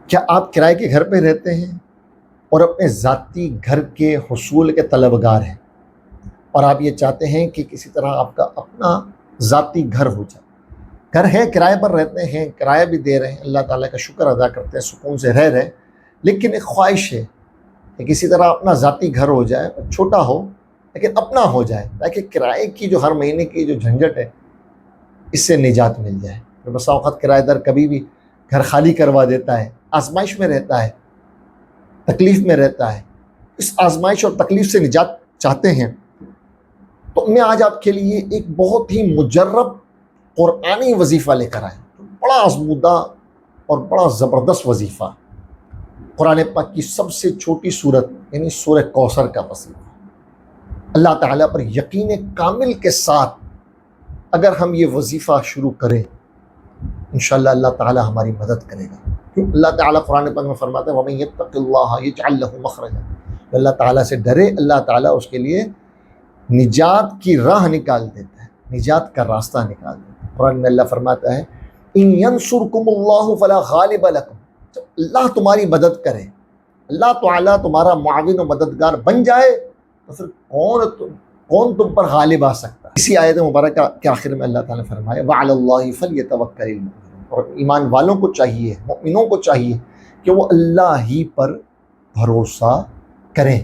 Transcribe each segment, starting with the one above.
کیا آپ کرائے کے گھر پہ رہتے ہیں اور اپنے ذاتی گھر کے حصول کے طلبگار ہیں، اور آپ یہ چاہتے ہیں کہ کسی طرح آپ کا اپنا ذاتی گھر ہو جائے؟ گھر ہے، کرائے پر رہتے ہیں، کرایہ بھی دے رہے ہیں، اللہ تعالیٰ کا شکر ادا کرتے ہیں، سکون سے رہ رہے ہیں، لیکن ایک خواہش ہے کہ کسی طرح اپنا ذاتی گھر ہو جائے، چھوٹا ہو لیکن اپنا ہو جائے، تاکہ کرائے کی جو ہر مہینے کی جو جھنجھٹ ہے اس سے نجات مل جائے۔ بسا اوقات کرایہ دار کبھی بھی گھر خالی کروا دیتا ہے، آزمائش میں رہتا ہے، تکلیف میں رہتا ہے، اس آزمائش اور تکلیف سے نجات چاہتے ہیں تو میں آج آپ کے لیے ایک بہت ہی مجرب قرآنی وظیفہ لے کر آیا، بڑا آزمودہ اور بڑا زبردست وظیفہ، قرآن پاک کی سب سے چھوٹی صورت یعنی سورہ کوثر کا وظیفہ۔ اللہ تعالیٰ پر یقین کامل کے ساتھ اگر ہم یہ وظیفہ شروع کریں انشاءاللہ اللہ تعالیٰ ہماری مدد کرے گا، کیوں اللہ تعالیٰ قرآن پاک میں فرماتا ہے وَمَن يَتَّقِ اللَّهَ يَجْعَلْ لَهُ مَخْرَجًا، اللہ تعالیٰ سے ڈرے اللہ تعالیٰ اس کے لیے نجات کی راہ نکال دیتا ہے، نجات کا راستہ نکال دیتا ہے۔ قرآن میں اللہ فرماتا ہے ان ینصرکم اللہ فلا غالب لکم، جب اللہ تمہاری مدد کرے، اللہ تعالیٰ تمہارا معاون و مددگار بن جائے تو پھر کون تم پر غالب آ سکتا ہے؟ اسی آیت مبارکہ کے آخر میں اللہ تعالیٰ نے فرمایا وعلی اللہ فلیتوکل المؤمنون، اور ایمان والوں کو چاہیے، مؤمنوں کو چاہیے کہ وہ اللہ ہی پر بھروسہ کریں۔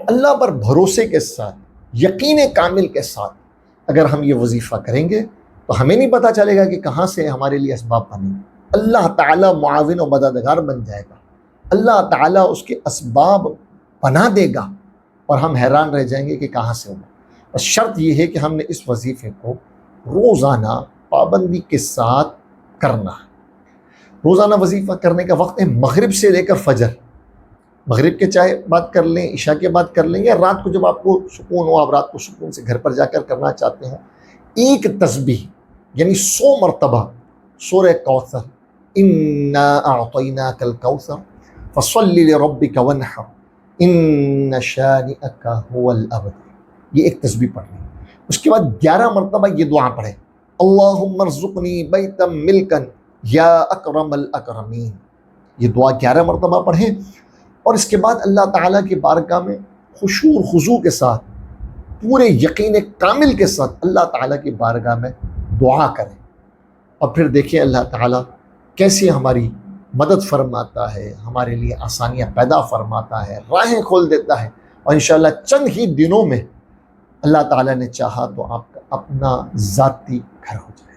تو اللہ پر بھروسے کے ساتھ، یقین کامل کے ساتھ اگر ہم یہ وظیفہ کریں گے تو ہمیں نہیں پتہ چلے گا کہ کہاں سے ہمارے لیے اسباب بنیں گے، اللہ تعالیٰ معاون و مددگار بن جائے گا، اللہ تعالیٰ اس کے اسباب بنا دے گا اور ہم حیران رہ جائیں گے کہ کہاں سے ہوگا۔ بس شرط یہ ہے کہ ہم نے اس وظیفے کو روزانہ پابندی کے ساتھ کرنا ہے۔ روزانہ وظیفہ کرنے کا وقت ہے مغرب سے لے کر فجر، مغرب کے چاہے بات کر لیں، عشاء کے بعد کر لیں، یا رات کو جب آپ کو سکون ہو، آپ رات کو سکون سے گھر پر جا کر کرنا چاہتے ہوں، ایک تسبیح یعنی 100 مرتبہ سورہ کوثر انا اعطیناک الکوثر فصل لربک وانحر ان شانئک هو الابتر، یہ ایک تسبیح پڑھیں۔ اس کے بعد 11 مرتبہ یہ دعا پڑھیں اللہم ارزقنی بیتا ملکا یا اکرم الاکرمین، یہ دعا 11 مرتبہ پڑھیں، اور اس کے بعد اللہ تعالیٰ کی بارگاہ میں خشوع و خضوع کے ساتھ، پورے یقین کامل کے ساتھ اللہ تعالیٰ کی بارگاہ میں دعا کریں، اور پھر دیکھیں اللہ تعالیٰ کیسے ہماری مدد فرماتا ہے، ہمارے لیے آسانیاں پیدا فرماتا ہے، راہیں کھول دیتا ہے، اور انشاءاللہ چند ہی دنوں میں اللہ تعالیٰ نے چاہا تو آپ کا اپنا ذاتی گھر ہو جائے۔